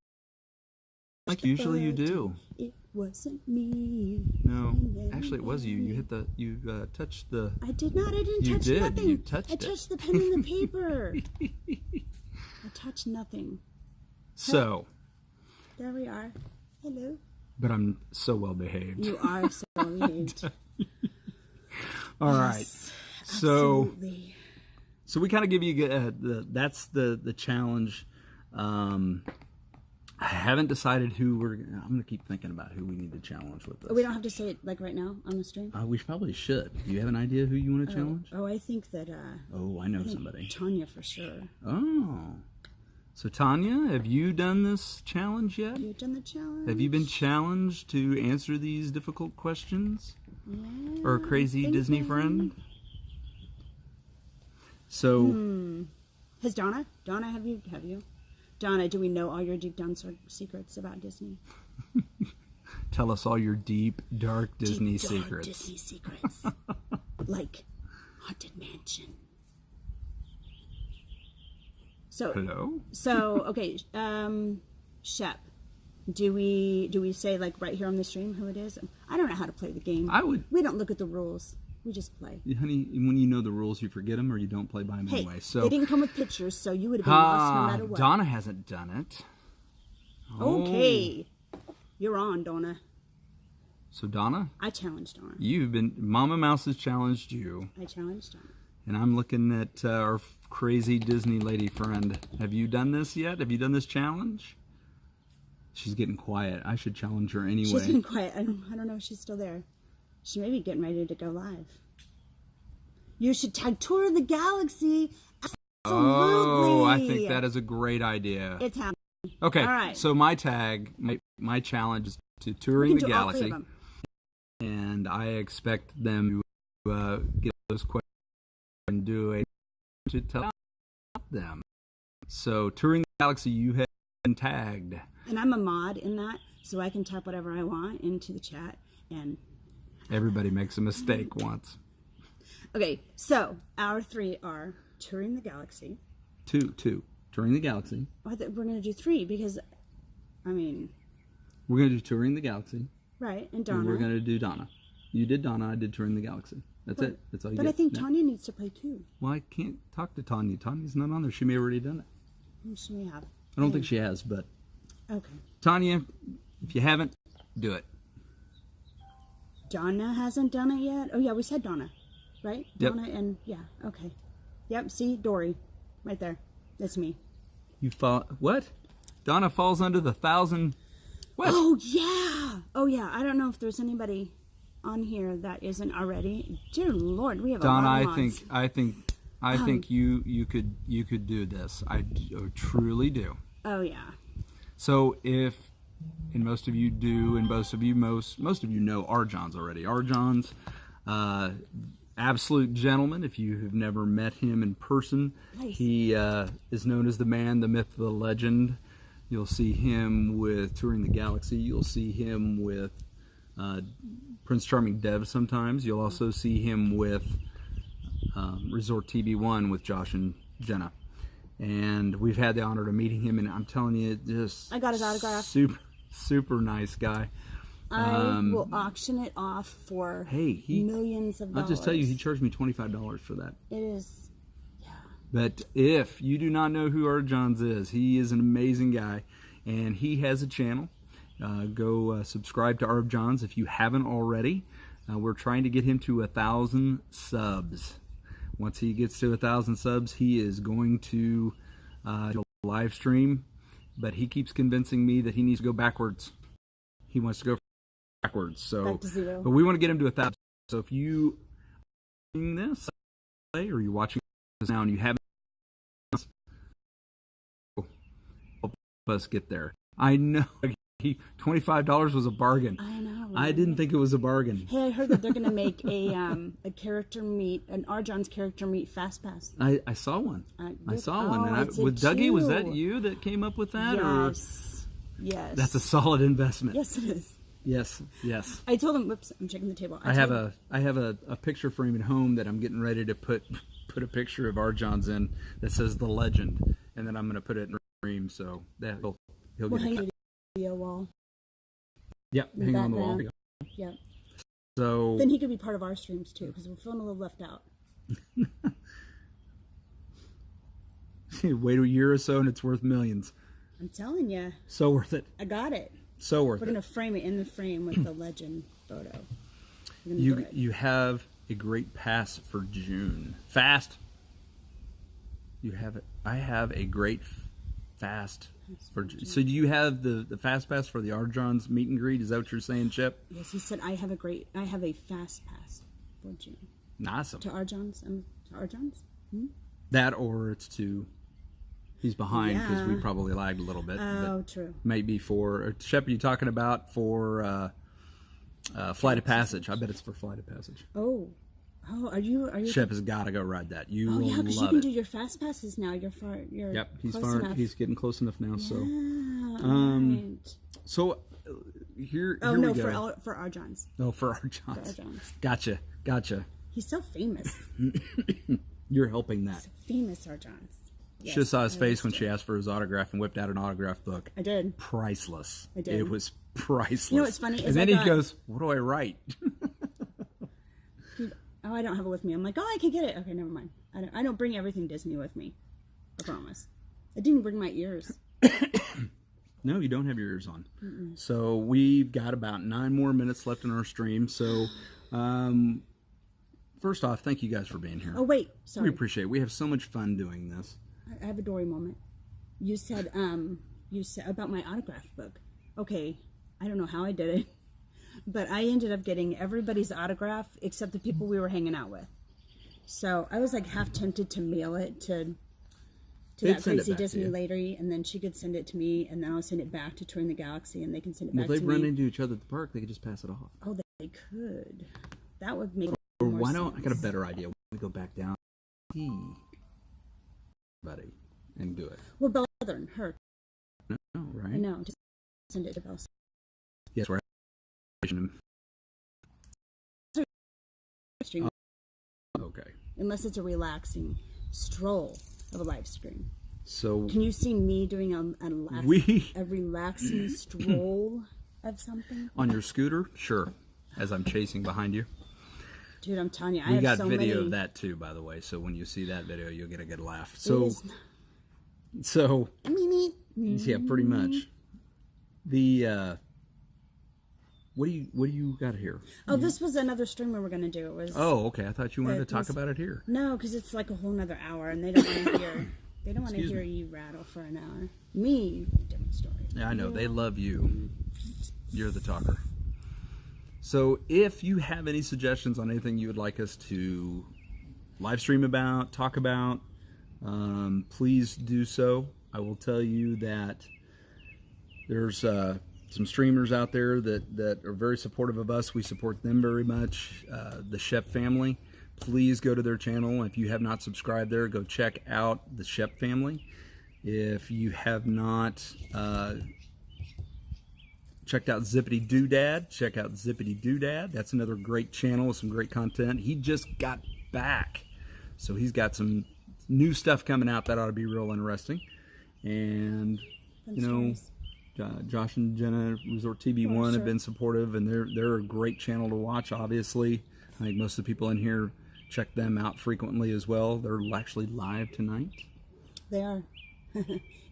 like usually you do. It wasn't me. No, actually it was you. You touched the. I did not. I didn't You touch did. nothing. You touched I it. touched the pen and the paper. I touched nothing. So, There we are. Hello. but I'm so well behaved. You are so behaved. All right. Yes, So, absolutely. so we kind of give you that's the challenge. I haven't decided who I'm going to keep thinking about who we need to challenge with this. We don't have to say it like right now on the stream. We probably should. Do you have an idea who you want to challenge? Oh, I think that. I know somebody. Tanya for sure. Oh. So Tanya, have you done this challenge yet? You've done the challenge. Have you been challenged to answer these difficult questions? Yeah, Or a crazy Disney friend? So Has Donna? Donna, have you? Donna, do we know all your deep down secrets about Disney? tell us all your deep, dark Disney Deep, dark secrets. Disney secrets. Like Haunted Mansion. So Hello? okay, Shep. Do we say like right here on the stream who it is? I don't know how to play the game. I would. We don't look at the rules. We just play. Honey, when you know the rules, you forget them or you don't play by them Hey, anyway. So they didn't come with pictures, so you would have been lost no matter what. Donna hasn't done it. Okay. You're on, Donna. So Donna, I challenged Donna. Mama Mouse has challenged you. I challenged Donna. And I'm looking at our crazy Disney lady friend. Have you done this yet? Have you done this challenge? She's getting quiet. I should challenge her anyway. She's been quiet. I don't know if she's still there. She may be getting ready to go live. You should tag Tour of the Galaxy. Absolutely. Oh, I think that is a great idea. It's happening. Okay, All right. so my tag, my challenge is to touring the do all three galaxy, of them. and I expect them to get those questions and do a to tell them. So touring the galaxy, you have been tagged. And I'm a mod in that, so I can type whatever I want into the chat. And Everybody makes a mistake once. okay, so our three are touring the galaxy. Two. Touring the galaxy. I thought we're going to do three because, I mean, We're going to do touring the galaxy. right? And Donna. And we're going to do Donna. You did Donna, I did touring the galaxy. That's it. That's all you But get. I think No. Tanya needs to play too. Well, I can't talk to Tanya. Tanya's not on there. She may have already done it. She may have. I don't think she has, but Okay. Tanya, if you haven't, do it. Donna hasn't done it yet. Oh yeah, we said Donna, right? Yep. Donna and yeah, okay. Yep. See, Dory, right there. That's me. You fall what? Donna falls under the 1,000. What? Oh yeah. Oh yeah. I don't know if there's anybody on here that isn't already. Dear Lord, we have Donna, a lot of mods. I think you could do this. I truly do. Oh yeah. So if, and most of you do, and most of you know R. Johns already. R. Johns, absolute gentleman. If you have never met him in person, Nice. he is known as the man, the myth, the legend. You'll see him with Touring the Galaxy. You'll see him with Prince Charming Dev sometimes. You'll also see him with Resort TV1 with Josh and Jenna. And we've had the honor of meeting him, and I'm telling you, just I got his autograph. Super nice guy. I will auction it off for millions of dollars. I'll just tell you, he charged me $25 for that. It is. But if you do not know who R. Johns is, he is an amazing guy, and he has a channel. Go subscribe to R. Johns if you haven't already. We're trying to get him to 1,000 subs. Once he gets to 1,000 subs, he is going to do a live stream, but he keeps convincing me that he needs to go backwards. He wants to go backwards. So, back to 0. But we want to get him to 1,000. So if you are watching this, or you're watching this now and you haven't, help us get there. I know $25 was a bargain. I know. I didn't think it was a bargain. Hey, I heard that they're going to make a character meet, an R. John's character meet fast pass. I saw one. I saw one. And with cute. Dougie, was that you that came up with that? Yes. Yes. That's a solid investment. Yes, it is. Yes. I told him. Whoops! I'm checking the table. I have a picture frame at home that I'm getting ready to put a picture of R. Johns in that says the legend, and then I'm going to put it in a frame so that he'll get hang it on the video wall. Yep, hang on the wall. Yep. So then he could be part of our streams too, because we're feeling a little left out. Wait a year or so, and it's worth millions. I'm telling you. So worth it. I got it. So worth it. We're gonna frame it in the frame with the legend photo. You have a great pass for June. Fast. You have it. I have a great fast for June. So do you have the fast pass for the R. Johns meet and greet? Is that what you're saying, Chip? Yes, he said I have a fast pass for June. Awesome. To R. Johns. To R. Johns. That or it's to. He's behind because we probably lagged a little bit. Oh, true. Maybe for Shep, are you talking about for Flight of Passage? I bet it's for Flight of Passage. Oh, are you? Shep has got to go ride that. You will yeah, because you love can it. do your fast passes now. You're far. Yep, he's close far. enough. He's getting close enough now. Yeah, So, right. so here. Oh here no, we go. for R. Johns. Oh, for R. Johns. For R. Johns. Gotcha. He's so famous. You're helping that. He's famous R. Johns. Yes, Should have saw his face when she asked for his autograph and whipped out an autograph book. I did. Priceless. I did. It was priceless. You know what's funny? And then he goes, "What do I write?" Oh, I don't have it with me. I'm like, oh, I can get it. Okay, never mind. I don't bring everything Disney with me. I promise. I didn't bring my ears. No, you don't have your ears on. So we've got about 9 more minutes left in our stream. So first off, thank you guys for being here. Oh, wait. Sorry. We appreciate it. We have so much fun doing this. I have a Dory moment. You said about my autograph book. Okay, I don't know how I did it, but I ended up getting everybody's autograph except the people we were hanging out with. So I was like half tempted to mail it to that crazy Disney lady, and then she could send it to me, and then I'll send it back to Touring the Galaxy, and they can send it back to me. Well, they've run into each other at the park. They could just pass it off. Oh, they could. That would make Or more why don't sense. I got a better idea? Why don't we go back down, buddy, and do it? Well, Bella Southern, her. No, right? I know. Just send it to Bella. Yes, we're. Stream. Okay. Unless it's a relaxing stroll of a live stream. So Can you see me doing a relaxing stroll of something? on your scooter, sure. As I'm chasing behind you, Dude, I'm telling you, I we have got so video many. of that too, by the way. So when you see that video, you'll get a good laugh. It So, is- yeah, pretty much. The what do you got here? Oh, this was another stream we were going to do. It was. Oh, okay. I thought you wanted to talk about it here. No, because it's like a whole nother hour, and they don't want to hear. They don't want to hear you rattle for an hour. Me, different story. Yeah, I know. They love you. You're the talker. So if you have any suggestions on anything you would like us to live stream about, talk about, please do so. I will tell you that there's some streamers out there that are very supportive of us. We support them very much. The Shep family. Please go to their channel. If you have not subscribed there, go check out the Shep family. If you have not checked out Zippity Doodad, check out Zippity Doodad. That's another great channel with some great content. He just got back, so he's got some new stuff coming out that ought to be real interesting. And Josh and Jenna Resort TV1 have been supportive, and they're a great channel to watch. Obviously, I think most of the people in here check them out frequently as well. They're actually live tonight. They are.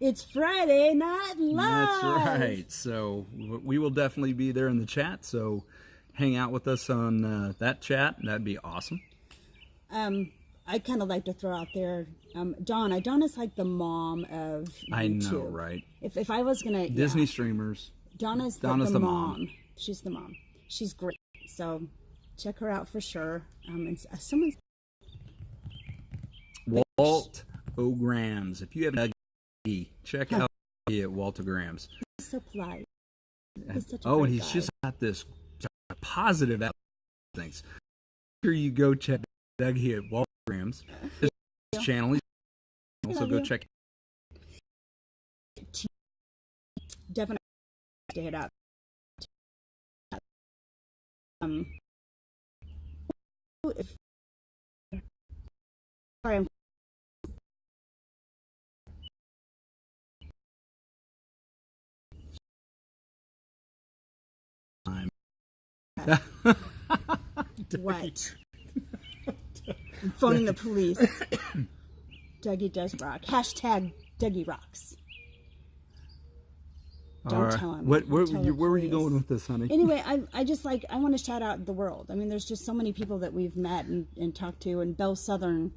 It's Friday Night Live. That's right. So we will definitely be there in the chat. So hang out with us on that chat. That'd be awesome. I kind of like to throw out there, Donna's like the mom of YouTube. I know, right? If I was gonna Disney streamers, Donna's the mom. She's the mom. She's great. So check her out for sure. And someone's Walt O'Grams. If you have check out at Walt O'Grams. He's so polite. He's such a and great he's guy. just got this positive things. Here you go check Dougie at Walt O'Grams. His channel. Also go check. Definitely to hit up. Sorry, I'm what? I'm phoning the police. Dougie does rock. Hashtag Dougie rocks. Don't tell him. Where were you going with this, honey? Anyway, I want to shout out the world. I mean, there's just so many people that we've met and talked to. And Belle Southern,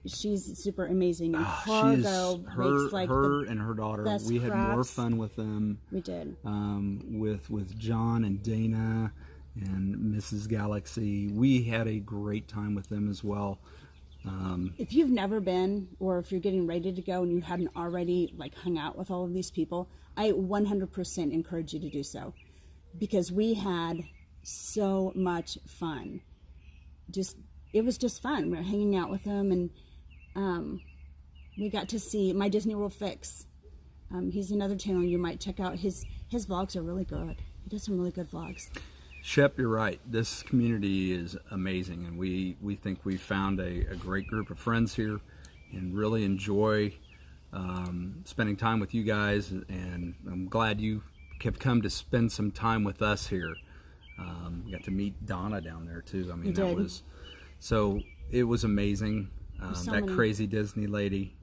she's super amazing. And Fargo makes like her and her daughter. We had more fun with them. We did. With John and Dana and Mrs. Galaxy. We had a great time with them as well. If you've never been, or if you're getting ready to go and you hadn't already like hung out with all of these people, I 100% encourage you to do so, because we had so much fun. It was just fun. We were hanging out with them, and we got to see My Disney World Fix. He's another channel you might check out. His vlogs are really good. He does some really good vlogs. Shep, you're right. This community is amazing, and we think we found a great group of friends here, and really enjoy spending time with you guys. And I'm glad you have come to spend some time with us here. We got to meet Donna down there too. I mean, it was amazing. That crazy Disney lady.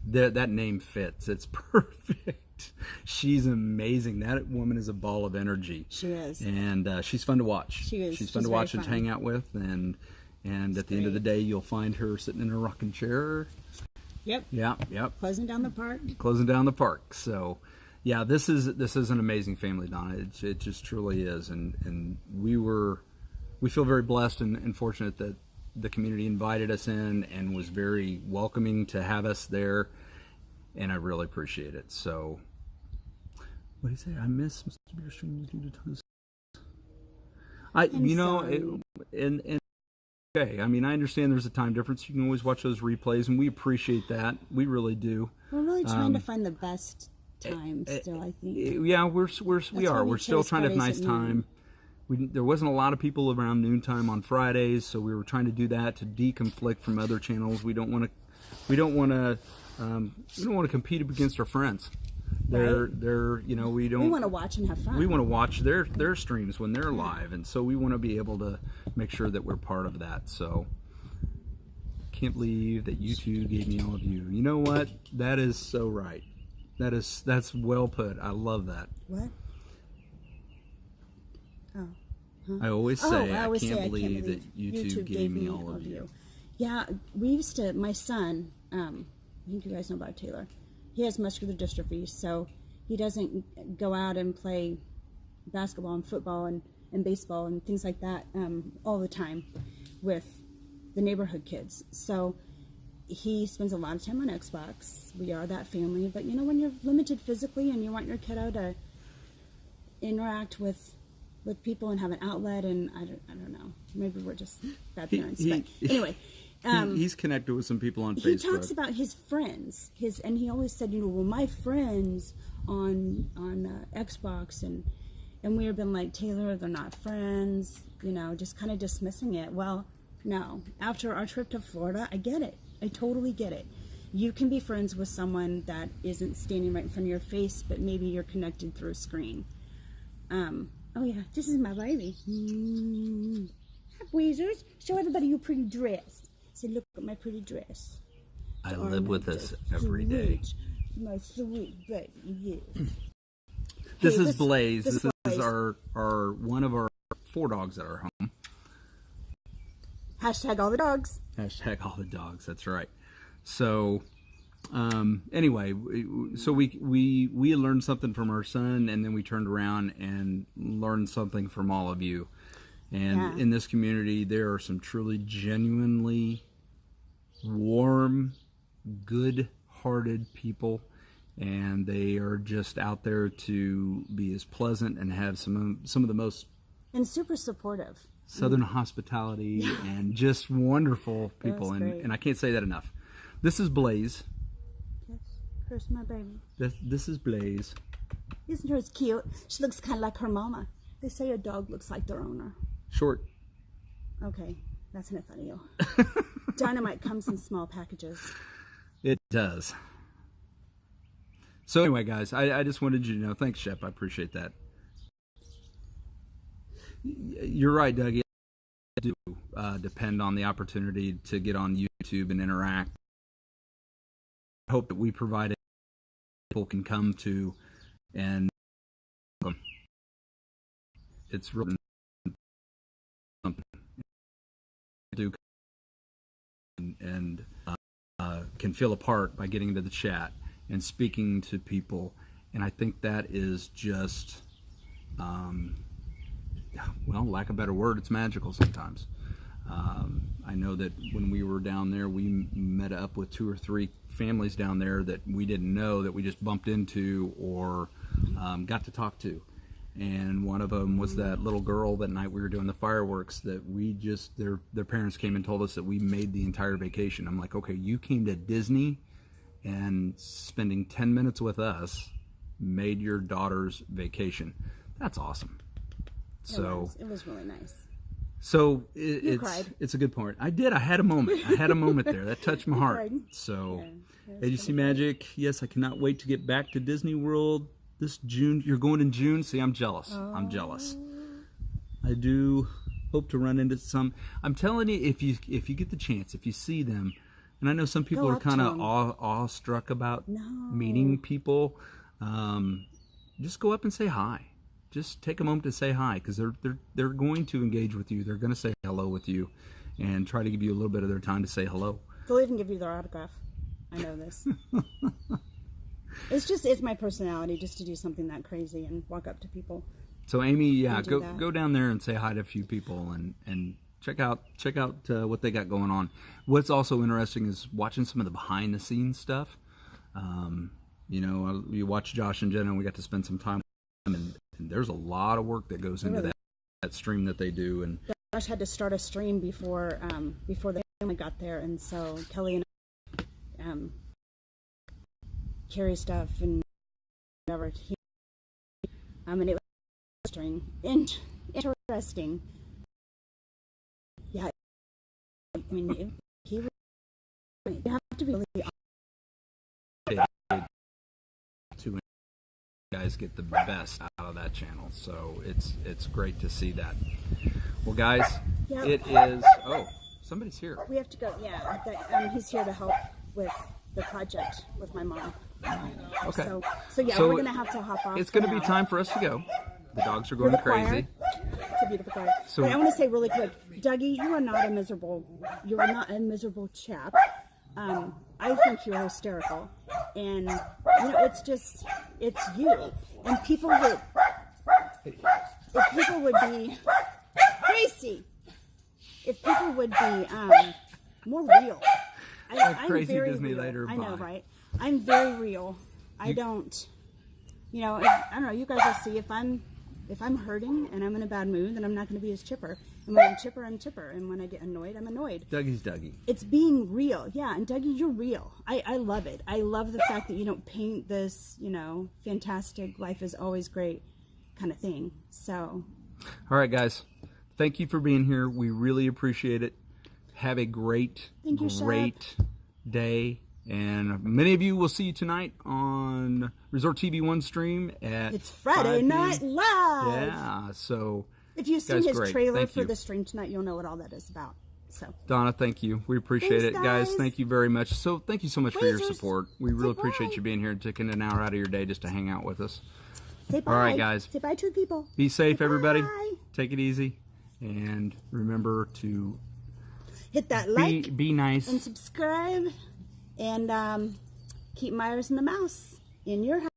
That name fits. It's perfect. She's amazing. That woman is a ball of energy. She is. And she's fun to watch. She is. She's fun to watch and hang out with. And at the end of the day, you'll find her sitting in a rocking chair. Yep. Yep. Closing down the park. Closing down the park. So, yeah, this is an amazing family, Donna. It just truly is. And we feel very blessed and fortunate that the community invited us in and was very welcoming to have us there. And I really appreciate it. So, what do you say? I miss Mr. Beer streaming due to tons. Okay, I mean, I understand there's a time difference. You can always watch those replays, and we appreciate that. We really do. We're really trying to find the best time still, I think. Yeah, we are. We're still trying to have a nice time. There wasn't a lot of people around noontime on Fridays, so we were trying to do that to deconflict from other channels. We don't want to compete against our friends. We want to watch and have fun. We want to watch their streams when they're live, and so we want to be able to make sure that we're part of that. So can't believe that you two gave me all of you. You know what? That is so right. That's well put. I love that. What? I always say, I can't believe that YouTube gave me all of you. Yeah, we used to, my son, I think you guys know about Taylor. He has muscular dystrophy, so he doesn't go out and play basketball and football and baseball and things like that all the time with the neighborhood kids. So he spends a lot of time on Xbox. We are that family. But, you know, when you're limited physically and you want your kiddo to interact with people and have an outlet, and I don't know. Maybe we're just bad parents. But anyway. He's connected with some people on Facebook. He talks about his friends, and he always said, you know, well, my friends on Xbox, and we have been like, Taylor, they're not friends, you know, just kind of dismissing it. Well, no. After our trip to Florida, I get it. I totally get it. You can be friends with someone that isn't standing right in front of your face, but maybe you're connected through a screen. Oh yeah, this is my baby. Hi, Weezers. Show everybody your pretty dress. Say, look at my pretty dress. I live with this every day. My sweet baby, yes. This is Blaze. This is our one of our 4 dogs at our home. Hashtag all the dogs. Hashtag all the dogs. That's right. So, anyway, so we learned something from our son, and then we turned around and learned something from all of you. And in this community, there are some truly, genuinely warm, good-hearted people, and they are just out there to be as pleasant and have some of the most and super supportive Southern hospitality and just wonderful people. And I can't say that enough. This is Blaze. Yes, here's my baby. This is Blaze. Isn't hers cute? She looks kind of like her mama. They say a dog looks like their owner. Short. Okay, that's enough out of you. Dynamite comes in small packages. It does. So anyway, guys, I just wanted you to know. Thanks, Shep. I appreciate that. You're right, Doug. It do depend on the opportunity to get on YouTube and interact. I hope that we provide it people can come to and it's really something do and can feel a part by getting into the chat and speaking to people, and I think that is just well, lack of a better word, it's magical sometimes. I know that when we were down there, we met up with 2 or 3 families down there that we didn't know, that we just bumped into or got to talk to. And one of them was that little girl that night we were doing the fireworks that we just, their parents came and told us that we made the entire vacation. I'm like, okay, you came to Disney and spending 10 minutes with us made your daughter's vacation. That's awesome. So it was really nice. So it's a good point. I did. I had a moment. There that touched my heart. So, AGC Magic. Yes, I cannot wait to get back to Disney World this June. You're going in June. See, I'm jealous. I'm jealous. I do hope to run into some. I'm telling you, if you get the chance, if you see them, and I know some people are kind of awestruck about meeting people. Just go up and say hi. Just take a moment to say hi, because they're going to engage with you. They're going to say hello with you, and try to give you a little bit of their time to say hello. They'll even give you their autograph. I know this. It's my personality just to do something that crazy and walk up to people. So Amy, go down there and say hi to a few people and check out what they got going on. What's also interesting is watching some of the behind the scenes stuff. You watch Josh and Jenna, and we got to spend some time with them, and there's a lot of work that goes into that stream that they do. And Josh had to start a stream before the family got there, and so Kelly and I carry stuff and whatever. And it was interesting. Yeah, I mean, you have to be really to guys get the best out of that channel, so it's great to see that. Well, guys, it is. Oh, somebody's here. We have to go. Yeah, he's here to help with the project with my mom. Okay. So we're gonna have to hop off. It's gonna be time for us to go. The dogs are going crazy. To beautiful card. So- but I want to say really quick, Dougie, you are not a miserable chap. I think you're hysterical, and it's you. And people would, if people would be Gracie, if people would be more real. I'm Crazy very Disney real. later. I know, Bye. right? I'm very real. I don't, I don't know. You guys will see if I'm hurting and I'm in a bad mood, then I'm not going to be as chipper. And when I'm chipper, I'm chipper. And when I get annoyed, I'm annoyed. Dougie's Dougie. It's being real. Yeah, and Dougie, you're real. I love it. I love the fact that you don't paint this, fantastic, life is always great kind of thing. So. All right, guys. Thank you for being here. We really appreciate it. Have a great day. And many of you will see you tonight on Resort TV 1 stream at It's Friday 5 Night p.m. Live. Yeah, so if you've seen his great. trailer Thank for you. the stream tonight, you'll know what all that is about. So Donna, thank you. We appreciate Thanks, it. Guys, guys. thank you very much. So thank you so much for your Lasers. support. We really Say appreciate bye. you being here and taking an hour out of your day just to hang out with us. say bye. All right, guys. Say bye to the people. Be safe, Say everybody. bye. Take it easy. And remember to Hit that like be nice. and subscribe, and keep Meyers and the Mouse in your house.